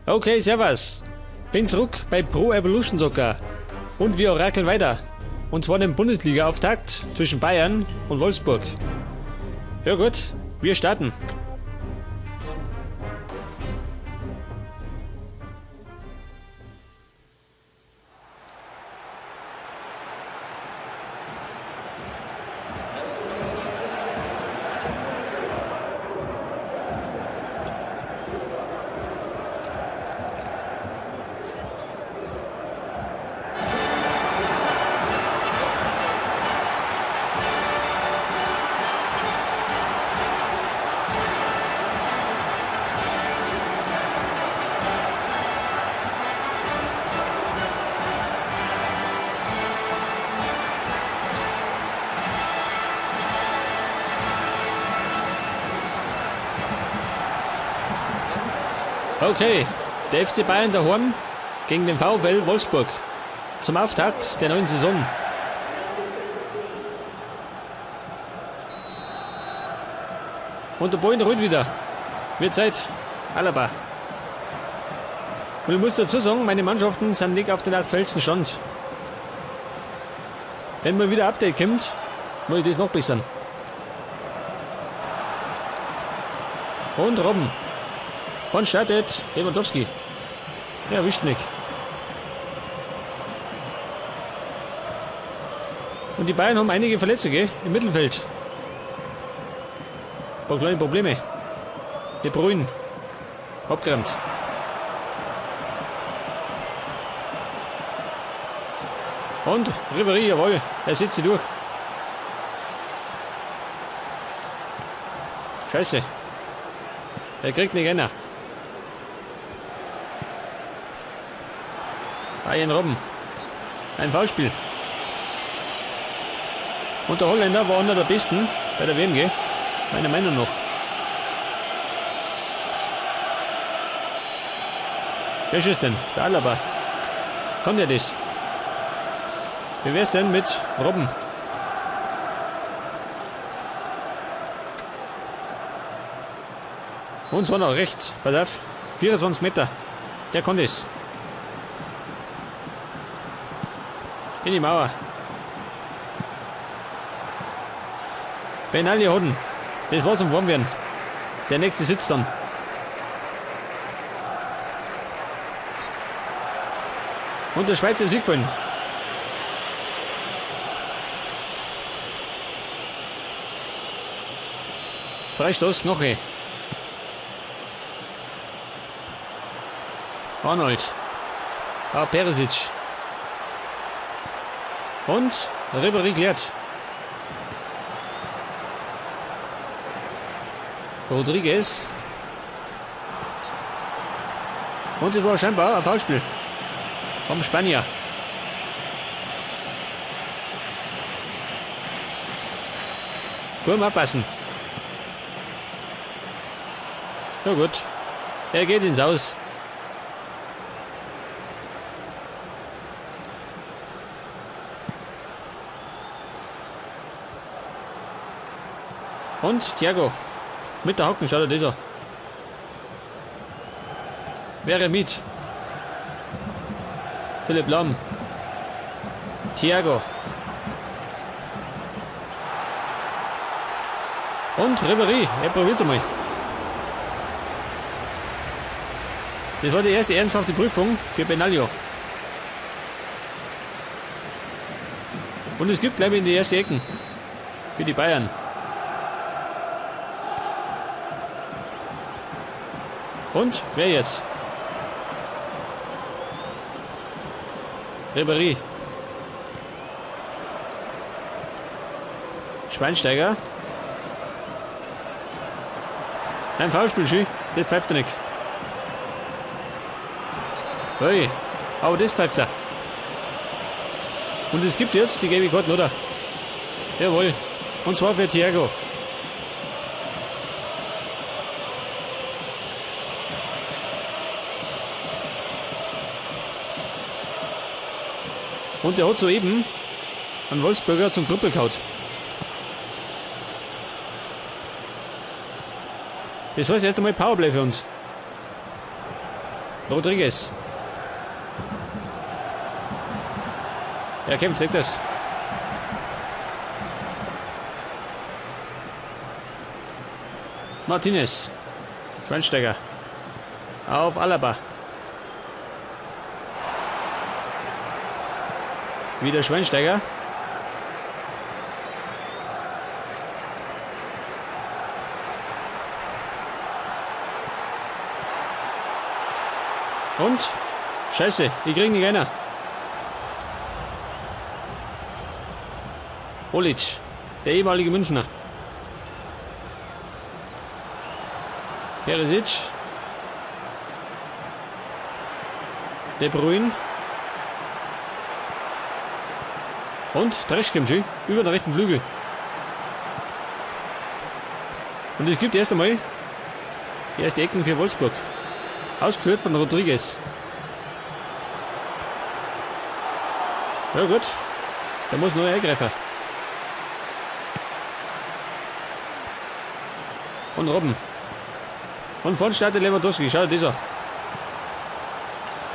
Okay, servus. Bin zurück bei Pro Evolution Soccer. Und wir orakeln weiter. Und zwar den Bundesliga-Auftakt zwischen Bayern und Wolfsburg. Ja gut, wir starten. Okay, der FC Bayern daheim gegen den VfL Wolfsburg zum Auftakt der neuen Saison. Und der Ball rollt wieder. Wird Zeit. Alaba. Und ich muss dazu sagen, meine Mannschaften sind nicht auf den aktuellsten Stand. Wenn mal wieder Update kommt, muss ich das noch bessern. Und Robben. Wann startet Lewandowski? Ja, erwischt nicht. Und die Bayern haben einige Verletzte im Mittelfeld. Ein paar kleine Probleme. De Bruyne. Abgeräumt. Und Ribéry, jawohl. Er setzt sie durch. Scheiße. Er kriegt nicht einer. Ein Robben. Ein Foulspiel. Und der Holländer war einer der besten bei der WM, meiner Meinung nach. Wer ist denn? Der Alaba. Kann der das? Wie wär's denn mit Robben? Und zwar nach rechts. Pass auf. 24 Meter. Der kann das. In die Mauer. Benali Hoden. Das war zum Warmwerden. Der nächste sitzt dann. Und der Schweizer ist gefallen. Freistoß, Knoche. Arnold. Perisic. Und Ribéry klärt. Rodriguez. Und es war scheinbar ein Foulspiel vom Spanier. Turm abpassen. Na gut. Er geht ins Haus. Und Thiago. Mit der Hocken schaut er dieser. Wäre mit. Philipp Lahm. Thiago. Und Ribéry. Er probiert es mal. Das war die erste ernsthafte Prüfung für Benaglio. Und es gibt, glaube ich, in die erste Ecken. Für die Bayern. Und wer jetzt? Ribéry. Schweinsteiger. Ein Foulspiel, Schü. Das pfeift er nicht. Hey, aber das pfeift er. Und es gibt jetzt die gelbe Karten, oder? Jawohl. Und zwar für Thiago. Und der hat soeben einen Wolfsburger zum Krüppel gehauen. Das heißt erst einmal Powerplay für uns. Rodriguez. Er kämpft, legt das. Martinez. Schweinsteiger. Auf Alaba. Wieder Schweinsteiger. Und? Scheiße, ich krieg nicht einer. Olic, der ehemalige Münchner. Perisic. De Bruyne. Und Dreschkemschi über den rechten Flügel. Und es gibt erst einmal die erste Ecken für Wolfsburg. Ausgeführt von Rodriguez. Ja gut, da muss noch eingreifen. Und Robben. Und vorne startet Lewandowski, schau dieser.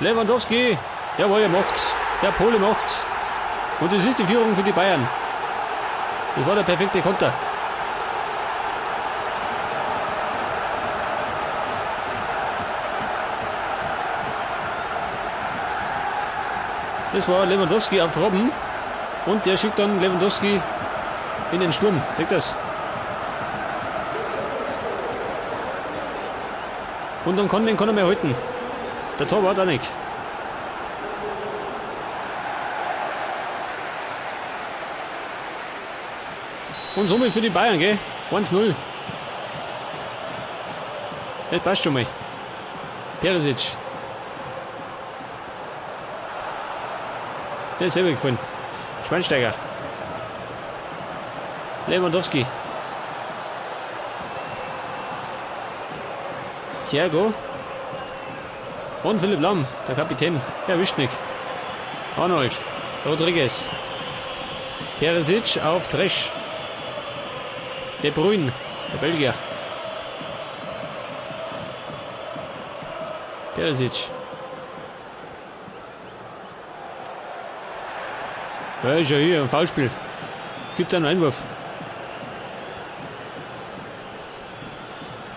Lewandowski, jawohl, er macht's. Der Pole macht's. Und das ist die Führung für die Bayern. Das war der perfekte Konter. Das war Lewandowski auf Robben. Und der schickt dann Lewandowski in den Sturm. Seht das? Und dann kann er mehr halten. Der Torwart auch nicht. Und somit für die Bayern, gell? 1-0. Das passt schon mal. Perisic. Der ist selber gefallen. Schweinsteiger. Lewandowski. Thiago. Und Philipp Lahm, der Kapitän. Er erwischt nicht. Arnold. Rodriguez. Perisic auf Dresch. De Bruyne, der Belgier. Perisic. Ja, ist ja hier ein Foulspiel. Gibt einen Einwurf.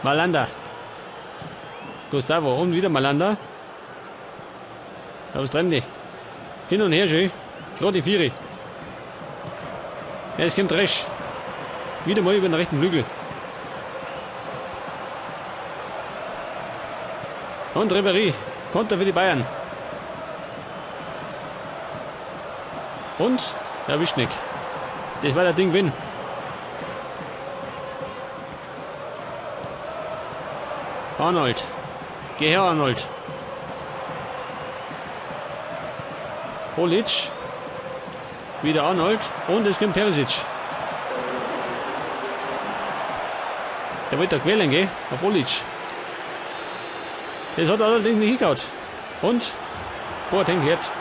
Malanda. Gustavo und wieder Malanda. Was treiben die? Hin und her schön. Gerade die Vieri. Ja, es kommt Dresch. Wieder mal über den rechten Flügel. Und Ribéry. Konter für die Bayern. Und? Er erwischt nicht. Das war der Ding-Win. Arnold. Geh her, Arnold. Olic. Wieder Arnold. Und es kommt Perisic. Der wollte da quälen, gell? Auf Olic. Das hat allerdings nicht hingehauen. Und? Boateng klärt.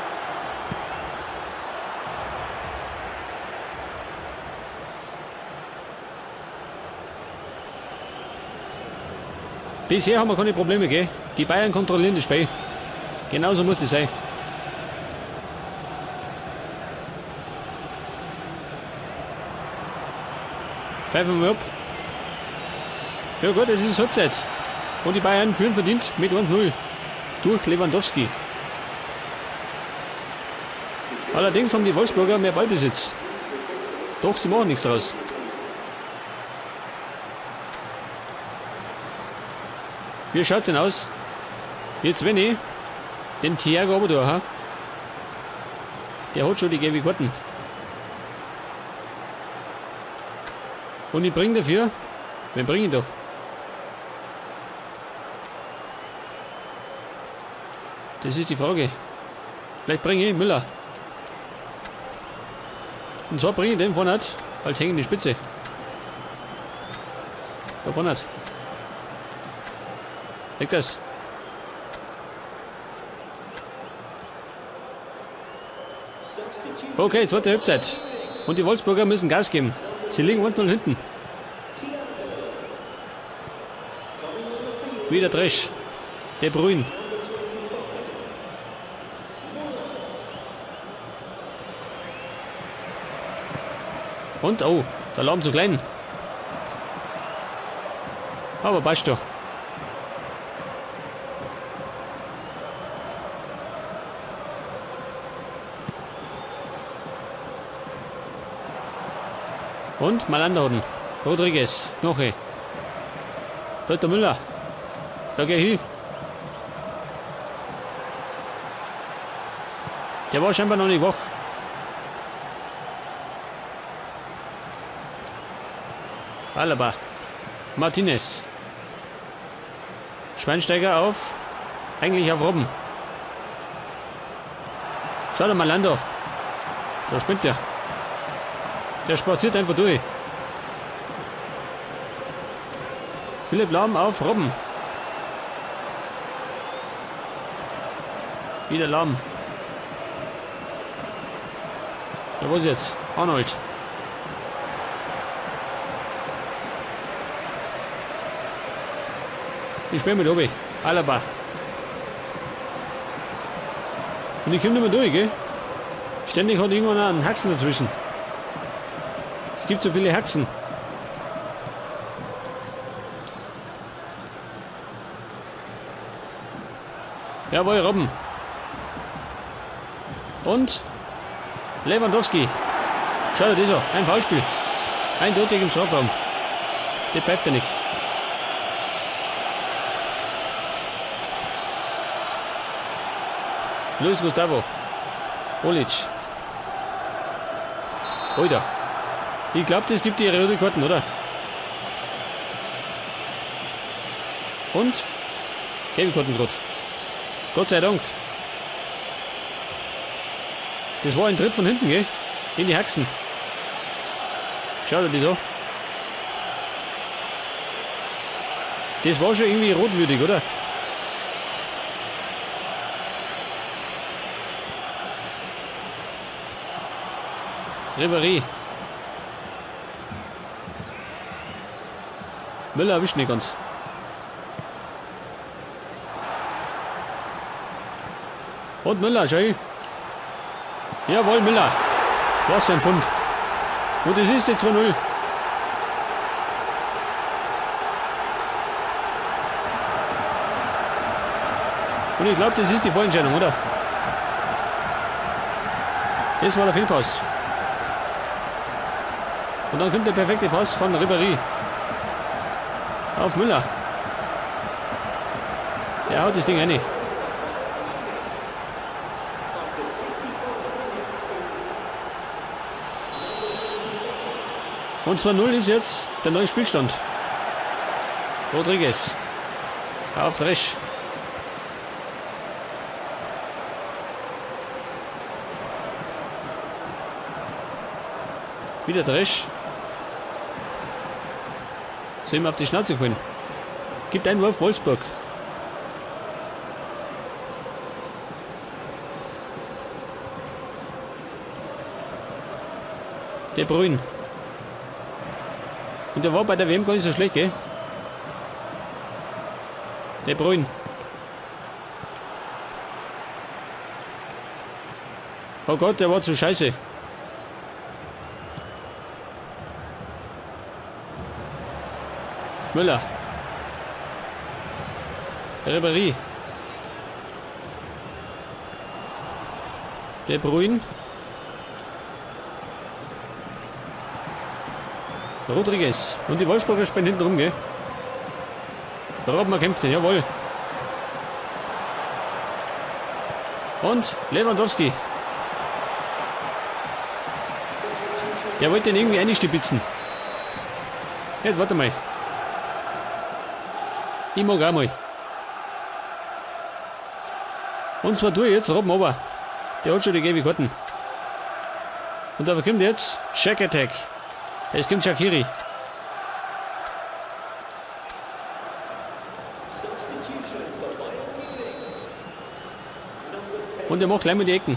Bisher haben wir keine Probleme, gell? Die Bayern kontrollieren das Spiel. Genauso muss das sein. Pfeifen wir ab. Ja gut, es ist Halbzeit. Und die Bayern führen verdient mit 1-0 durch Lewandowski. Allerdings haben die Wolfsburger mehr Ballbesitz. Doch, sie machen nichts draus. Wie schaut denn aus? Jetzt wenn ich den Thiago aber da, der hat schon die gelbe Karten. Und ich bringe dafür, wen bringe ich da? Das ist die Frage. Vielleicht bringe ich Müller. Und zwar bringe ich den vorne als hängende Spitze. Da vorne. Leg das. Okay, zweite Halbzeit. Und die Wolfsburger müssen Gas geben. Sie liegen 1-0 hinten. Wieder Dresch. De Bruyne. Und, oh, der Alarm zu klein. Aber passt doch. Und mal anhalten. Rodriguez, noch ein. Dort der Müller. Da geh hin. Der war scheinbar noch nicht wach. Alaba. Martinez. Schweinsteiger auf. Eigentlich auf Robben. Schau doch mal an da. Da spinnt der. Der spaziert einfach durch. Philipp Lahm auf Robben. Wieder Lahm. Ja, was jetzt? Arnold. Ich spiele mit oben. Alaba. Und ich komme nicht mehr durch, gell? Ständig hat irgendwann einen Haxen dazwischen. Es gibt so viele Haxen. Jawohl, Robben. Und Lewandowski. Schau dir das an. Ein Foulspiel. Eindeutig im Strafraum. Der pfeift ja nicht. Luis Gustavo. Olic. Alter. Ich glaube, das gibt die rote Karten, oder? Und? Gelbe Karten gerade. Gott sei Dank. Das war ein Tritt von hinten, gell? In die Haxen. Schau dir das an. Das war schon irgendwie rotwürdig, oder? Ribéry. Müller erwischt nicht ganz. Und Müller, schau. Jawohl, Müller. Was für ein Pfund. Und das ist jetzt 2-0. Und ich glaube, das ist die Vorentscheidung, oder? Jetzt war der Fehlpass. Und dann kommt der perfekte Pass von Ribéry. Auf Müller. Der haut das Ding rein. Und 2-0 ist jetzt der neue Spielstand. Rodriguez. Auf Dresch. Wieder Dresch. Soll ihm auf die Schnauze gefallen. Gibt einen Wurf Wolfsburg. De Bruyne. Und der war bei der WM gar nicht so schlecht, gell? De Bruyne. Oh Gott, der war zu scheiße. Müller. Ribéry. De Bruyne. Rodriguez. Und die Wolfsburger spielen hinten rum, gell? Der Robben kämpft den, jawohl. Und Lewandowski. Der wollte den irgendwie einstibitzen. Jetzt warte mal. Ich mag auch mal. Und zwar tue ich jetzt Robben aber. Der hat schon die gelbe Karten. Und da kommt jetzt Shack Attack. Es kommt Shaqiri. Und er macht gleich mal die Ecken.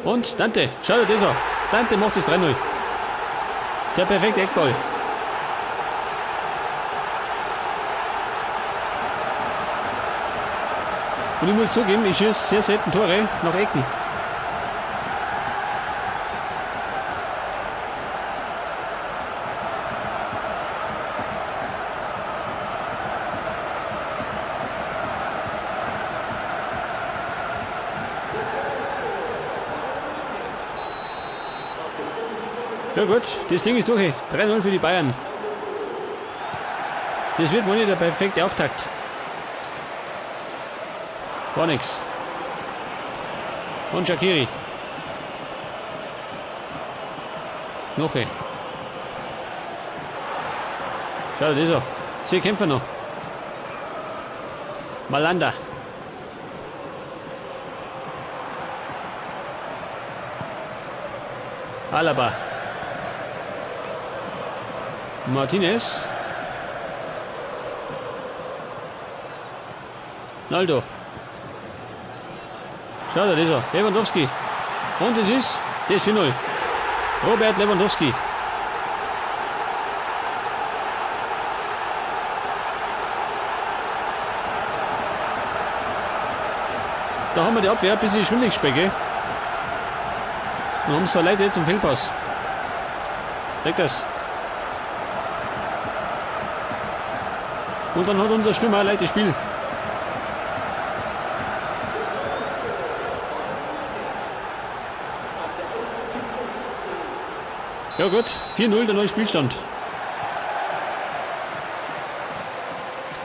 Und Dante, schau dir das an. Dante macht das 3-0. Der perfekte Eckball. Und ich muss zugeben, ich schieße sehr selten Tore nach Ecken. Ja gut, das Ding ist durch. 3-0 für die Bayern. Das wird wohl nicht der perfekte Auftakt. War nix. Und Shaqiri. Noch ein. Schau dir das an. Sie kämpfen noch. Malanda. Alaba. Martinez. Naldo. Schau dir das an. Lewandowski. Und es ist das 4-0. Robert Lewandowski. Da haben wir die Abwehr ein bisschen schwindelig gespielt. Und haben es verleitet zum Fehlpass. Leg das. Und dann hat unser Stürmer ein leichtes Spiel. Ja gut, 4-0 der neue Spielstand.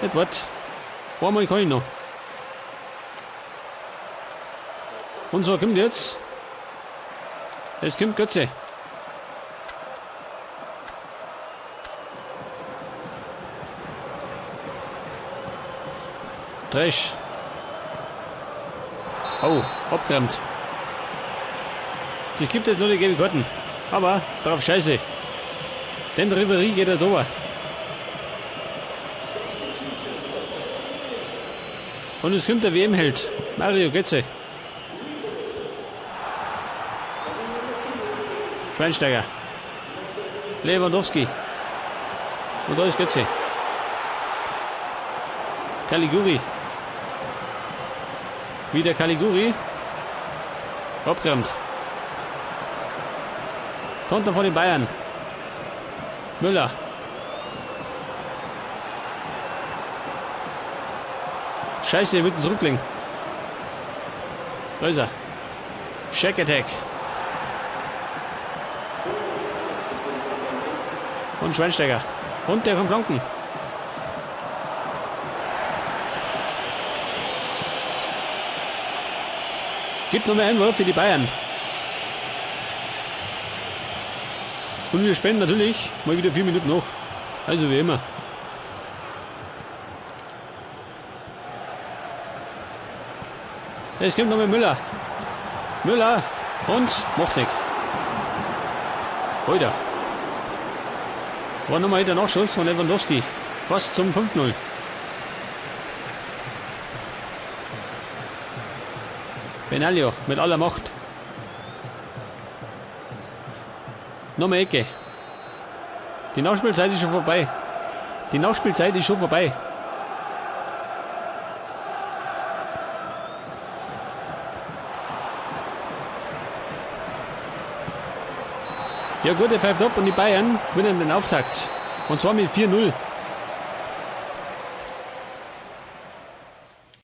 Edward. Einmal kann ich noch. Und so kommt jetzt. Es kommt Götze. Dresch. Oh, abgeräumt. Das gibt jetzt nur die gelbe Karten. Aber drauf scheiße. Denn Ribéry geht er drüber. Und es kommt der WM-Held. Mario Götze. Schweinsteiger. Lewandowski. Und da ist Götze. Caligiuri. Wieder Caligiuri. Abgeräumt. Konter von den Bayern. Müller. Scheiße, er wird zurücklegen. Da ist er. Shack Attack. Und Schweinsteiger. Und der kommt flanken. Gibt noch mehr Einwurf für die Bayern. Und wir spenden natürlich mal wieder 4 Minuten noch. Also wie immer. Es kommt noch mehr Müller. Müller und macht's weg. Heute. War nochmal der Nachschuss von Lewandowski. Fast zum 5-0. Benaglio mit aller Macht. Nochmal Ecke. Die Nachspielzeit ist schon vorbei. Die Nachspielzeit ist schon vorbei. Ja gut, er pfeift ab und die Bayern gewinnen den Auftakt. Und zwar mit 4-0.